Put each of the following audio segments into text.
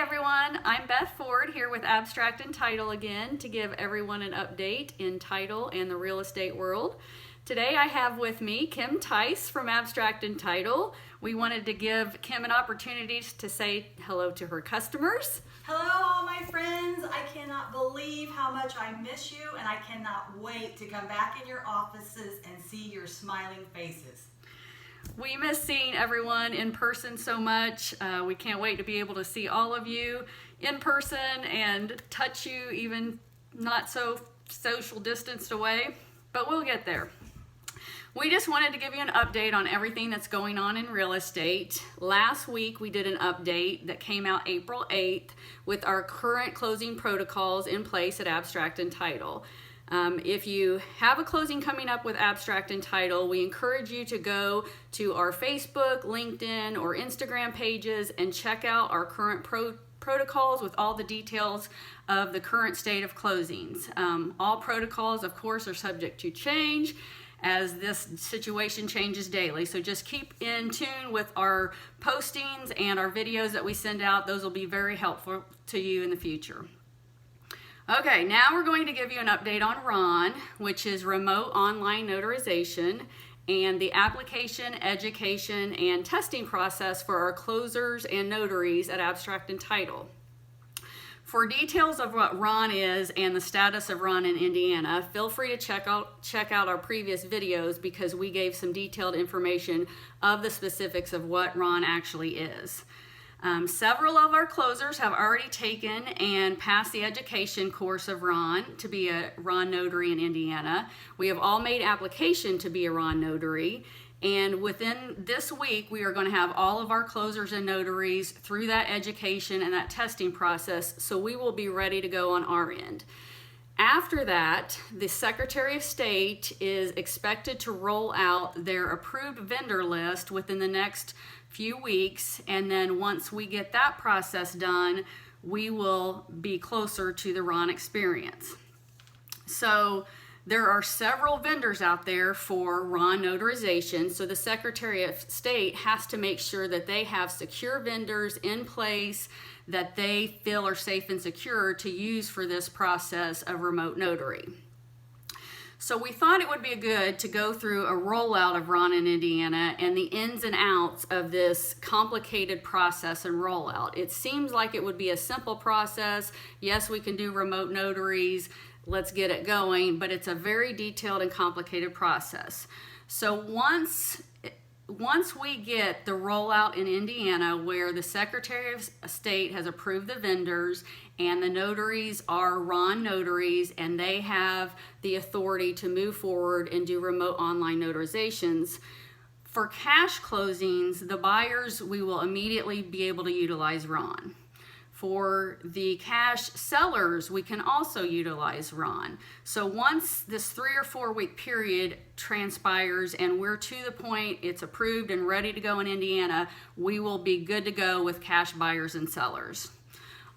everyone, I'm Beth Ford here with Abstract and Title again to give everyone an update in title and the real estate world. Today I have with me Kim Tice from Abstract and Title. We wanted to give Kim an opportunity to say hello to her customers. Hello all my friends, I cannot believe how much I miss you and I cannot wait to come back in your offices and see your smiling faces. We miss seeing everyone in person so much. We can't wait to be able to see all of you in person and touch you even not so social distanced away, but we'll get there. We just wanted to give you an update on everything that's going on in real estate. Last week we did an update that came out April 8th with our current closing protocols in place at Abstract and Title. If you have a closing coming up with Abstract and Title, we encourage you to go to our Facebook, LinkedIn, or Instagram pages and check out our current protocols with all the details of the current state of closings. All protocols, of course, are subject to change as this situation changes daily. So just keep in tune with our postings and our videos that we send out. Those will be very helpful to you in the future. Okay, now we're going to give you an update on RON, which is Remote Online Notarization, and the application, education, and testing process for our closers and notaries at Abstract and Title. For details of what RON is and the status of RON in Indiana, feel free to check out our previous videos because we gave some detailed information of the specifics of what RON actually is. Several of our closers have already taken and passed the education course of RON to be a RON notary in Indiana. We have all made application to be a RON notary, and within this week we are going to have all of our closers and notaries through that education and that testing process, so we will be ready to go on our end. After that, the Secretary of State is expected to roll out their approved vendor list within the next few weeks, and then once we get that process done, we will be closer to the RON experience. So there are several vendors out there for RON notarization, so the Secretary of State has to make sure that they have secure vendors in place that they feel are safe and secure to use for this process of remote notary. So we thought it would be good to go through a rollout of RON in Indiana and the ins and outs of this complicated process and rollout. It seems like it would be a simple process. Yes, we can do remote notaries. Let's get it going, but it's a very detailed and complicated process. So once we get the rollout in Indiana where the Secretary of State has approved the vendors and the notaries are RON notaries and they have the authority to move forward and do remote online notarizations, for cash closings, the buyers, we will immediately be able to utilize RON. For the cash sellers, we can also utilize RON. So once this 3 or 4 week period transpires and we're to the point it's approved and ready to go in Indiana, we will be good to go with cash buyers and sellers.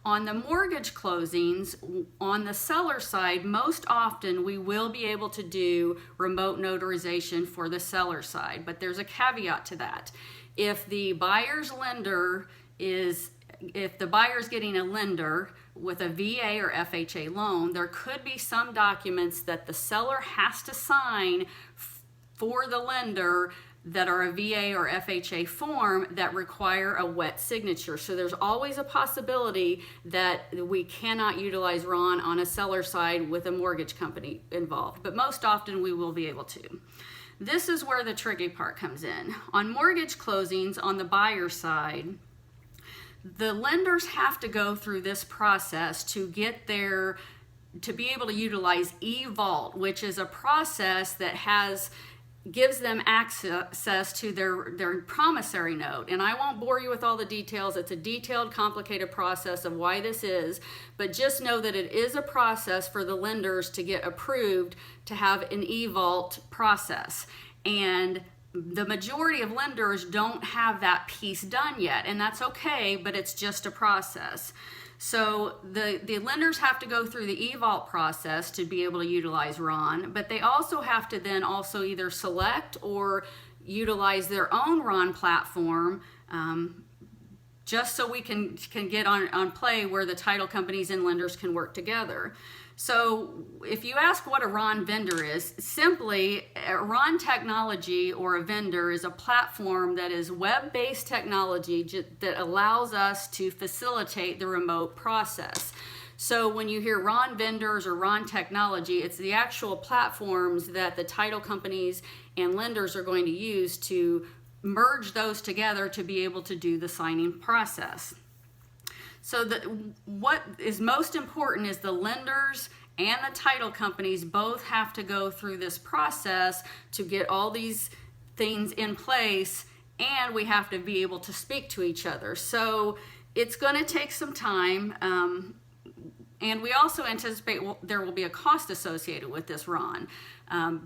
On the mortgage closings, on the seller side, most often we will be able to do remote notarization for the seller side, but there's a caveat to that. If the buyer's getting a lender with a VA or FHA loan, there could be some documents that the seller has to sign for the lender that are a VA or FHA form that require a wet signature. So there's always a possibility that we cannot utilize RON on a seller side with a mortgage company involved, but most often we will be able to. This is where the tricky part comes in. On mortgage closings on the buyer side, the lenders have to go through this process to be able to utilize eVault, which is a process that gives them access to their promissory note. And I won't bore you with all the details. It's a detailed, complicated process of why this is, but just know that it is a process for the lenders to get approved to have an eVault process. And the majority of lenders don't have that piece done yet, and that's okay, but it's just a process. So the lenders have to go through the eVault process to be able to utilize RON, but they also have to then also either select or utilize their own RON platform just so we can get on play where the title companies and lenders can work together. So if you ask what a RON vendor is, simply a RON technology or a vendor is a platform that is web-based technology that allows us to facilitate the remote process. So when you hear RON vendors or RON technology, it's the actual platforms that the title companies and lenders are going to use to merge those together to be able to do the signing process. So what is most important is the lenders and the title companies both have to go through this process to get all these things in place, and we have to be able to speak to each other. So it's going to take some time, and we also anticipate there will be a cost associated with this RON,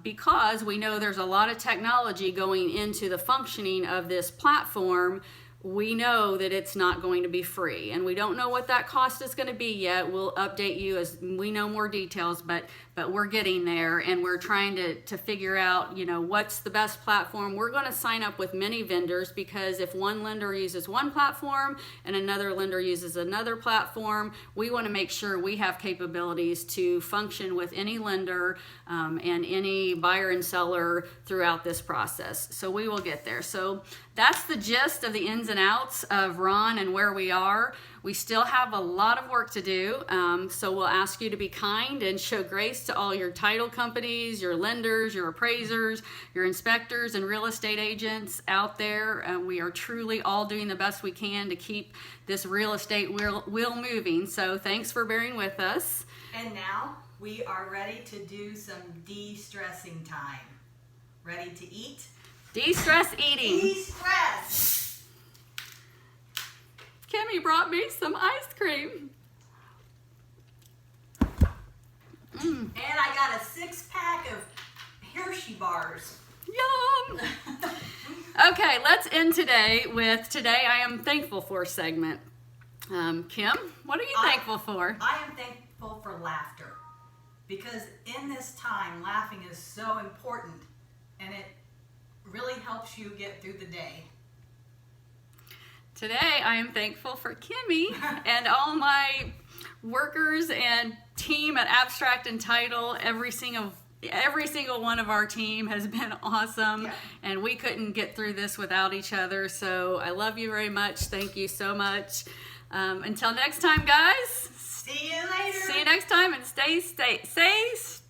because we know there's a lot of technology going into the functioning of this platform. We know that it's not going to be free, and we don't know what that cost is going to be yet. We'll update you as we know more details, but we're getting there, and we're trying to figure out, what's the best platform. We're going to sign up with many vendors, because if one lender uses one platform and another lender uses another platform, we want to make sure we have capabilities to function with any lender and any buyer and seller throughout this process. So we will get there. So that's the gist of the ins and outs of RON and where we are. We still have a lot of work to do, so we'll ask you to be kind and show grace to all your title companies, your lenders, your appraisers, your inspectors, and real estate agents out there. We are truly all doing the best we can to keep this real estate wheel moving, so thanks for bearing with us. And now we are ready to do some de-stressing time. Ready to eat? De-stress eating. De-stress! Kimmy brought me some ice cream. And I got a 6-pack of Hershey bars. Yum! Okay, let's end today with Today I Am Thankful For segment. Kim, what are you thankful for? I am thankful for laughter, because in this time, laughing is so important, and it really helps you get through the day. Today, I am thankful for Kimmy and all my workers and team at Abstract and Title. Every single one of our team has been awesome, and we couldn't get through this without each other. So I love you very much. Thank you so much. Until next time, guys. See you later. See you next time, and stay safe.